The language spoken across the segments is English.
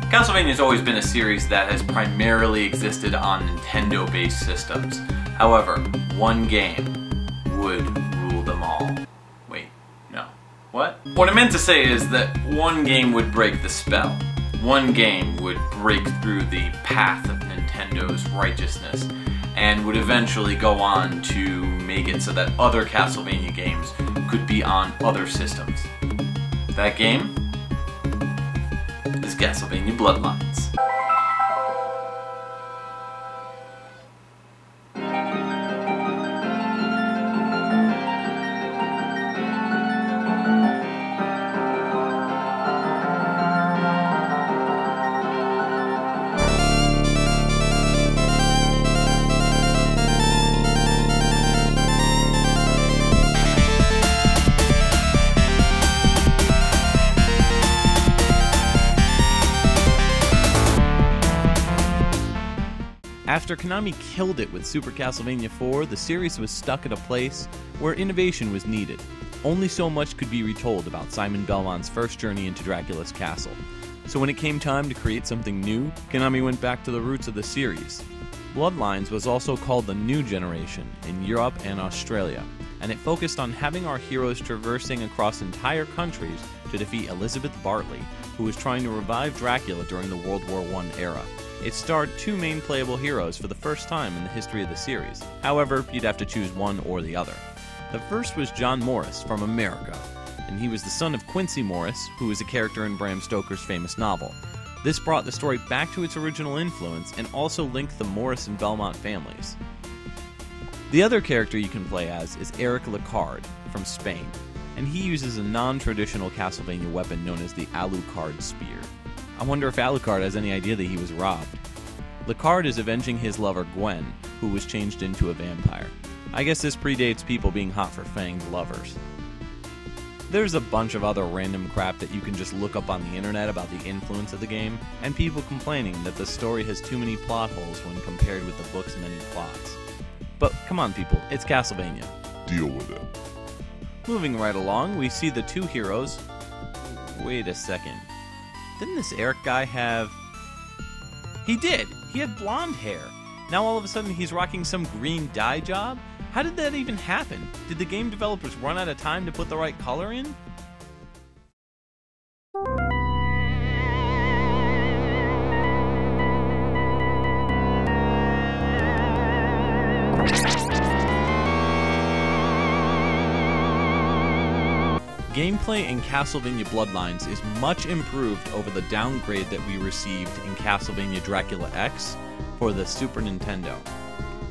Castlevania has always been a series that has primarily existed on Nintendo-based systems. However, one game would rule them all. Wait, no. What? What I meant to say is that one game would break the spell. One game would break through the path of Nintendo's righteousness and would eventually go on to make it so that other Castlevania games could be on other systems. That game is Castlevania Bloodlines. After Konami killed it with Super Castlevania 4, the series was stuck at a place where innovation was needed. Only so much could be retold about Simon Belmont's first journey into Dracula's castle. So when it came time to create something new, Konami went back to the roots of the series. Bloodlines was also called the New Generation in Europe and Australia, and it focused on having our heroes traversing across entire countries to defeat Elizabeth Bartley, who was trying to revive Dracula during the World War I era. It starred two main playable heroes for the first time in the history of the series. However, you'd have to choose one or the other. The first was John Morris from America, and he was the son of Quincy Morris, who was a character in Bram Stoker's famous novel. This brought the story back to its original influence and also linked the Morris and Belmont families. The other character you can play as is Eric Lecard from Spain, and he uses a non-traditional Castlevania weapon known as the Alucard Spear. I wonder if Alucard has any idea that he was robbed. Lecard is avenging his lover Gwen, who was changed into a vampire. I guess this predates people being hot for fanged lovers. There's a bunch of other random crap that you can just look up on the internet about the influence of the game, and people complaining that the story has too many plot holes when compared with the book's many plots. But come on people, it's Castlevania. Deal with it. Moving right along, we see the two heroes. Wait a second. Didn't this Eric guy have... He did! He had blonde hair! Now all of a sudden he's rocking some green dye job? How did that even happen? Did the game developers run out of time to put the right color in? Gameplay in Castlevania Bloodlines is much improved over the downgrade that we received in Castlevania Dracula X for the Super Nintendo.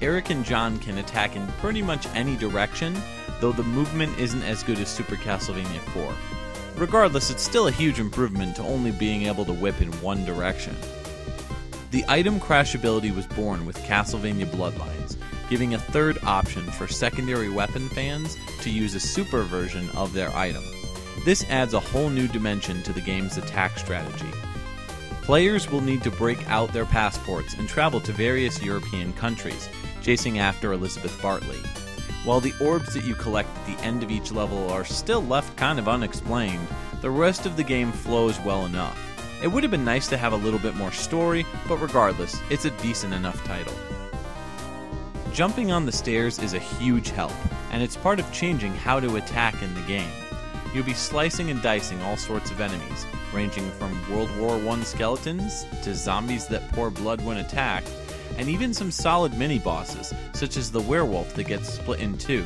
Eric and John can attack in pretty much any direction, though the movement isn't as good as Super Castlevania 4. Regardless, it's still a huge improvement to only being able to whip in one direction. The item crash ability was born with Castlevania Bloodlines, giving a third option for secondary weapon fans to use a super version of their item. This adds a whole new dimension to the game's attack strategy. Players will need to break out their passports and travel to various European countries, chasing after Elizabeth Bartley. While the orbs that you collect at the end of each level are still left kind of unexplained, the rest of the game flows well enough. It would have been nice to have a little bit more story, but regardless, it's a decent enough title. Jumping on the stairs is a huge help, and it's part of changing how to attack in the game. You'll be slicing and dicing all sorts of enemies, ranging from World War I skeletons to zombies that pour blood when attacked, and even some solid mini-bosses, such as the werewolf that gets split in two.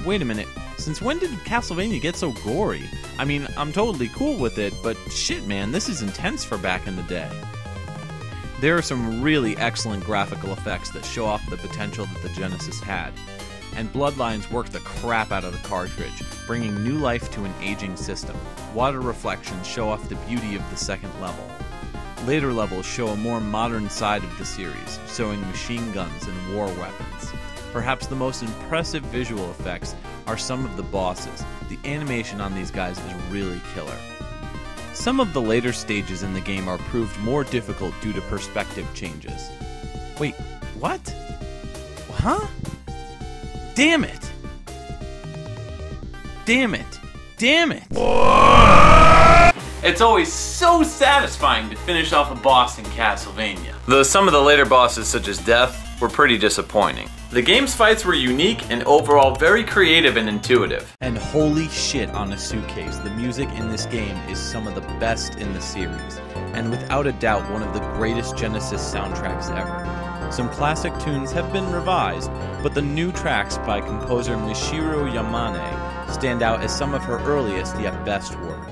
Wait a minute, since when did Castlevania get so gory? I mean, I'm totally cool with it, but shit man, this is intense for back in the day. There are some really excellent graphical effects that show off the potential that the Genesis had, and Bloodlines worked the crap out of the cartridge, bringing new life to an aging system. Water reflections show off the beauty of the second level. Later levels show a more modern side of the series, showing machine guns and war weapons. Perhaps the most impressive visual effects are some of the bosses. The animation on these guys is really killer. Some of the later stages in the game are proved more difficult due to perspective changes. Wait, what? Huh? Damn it! Damn it! Damn it! It's always so satisfying to finish off a boss in Castlevania. Though some of the later bosses, such as Death, were pretty disappointing. The game's fights were unique and overall very creative and intuitive. And holy shit on a suitcase, the music in this game is some of the best in the series, and without a doubt one of the greatest Genesis soundtracks ever. Some classic tunes have been revised, but the new tracks by composer Michiru Yamane stand out as some of her earliest yet best work.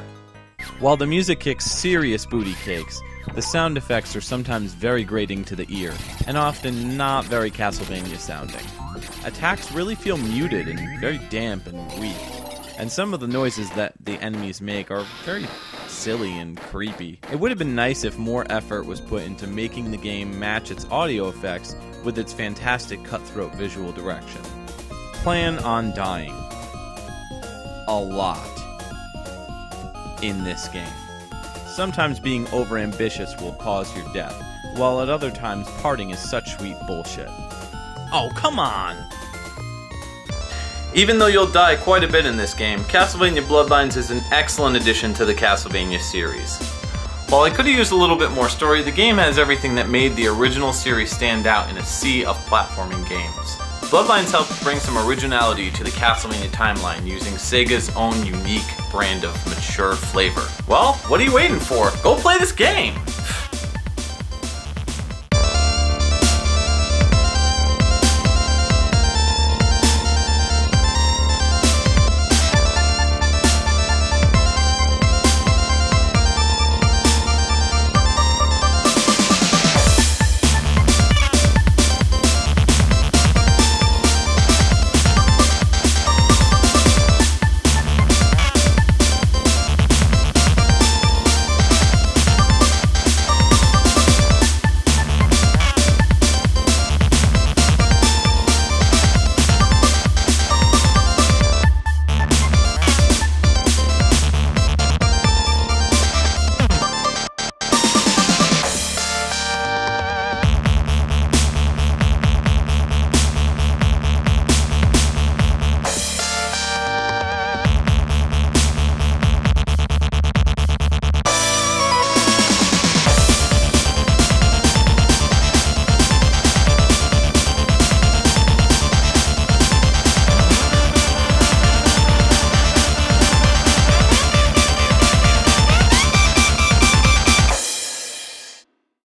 While the music kicks serious booty cakes, the sound effects are sometimes very grating to the ear, and often not very Castlevania sounding. Attacks really feel muted and very damp and weak, and some of the noises that the enemies make are very silly and creepy. It would have been nice if more effort was put into making the game match its audio effects with its fantastic cutthroat visual direction. Plan on dying. A lot. In this game. Sometimes being overambitious will cause your death, while at other times parting is such sweet bullshit. Oh, come on! Even though you'll die quite a bit in this game, Castlevania Bloodlines is an excellent addition to the Castlevania series. While I could have used a little bit more story, the game has everything that made the original series stand out in a sea of platforming games. Bloodlines helped bring some originality to the Castlevania timeline using Sega's own unique brand of mature flavor. Well, what are you waiting for? Go play this game!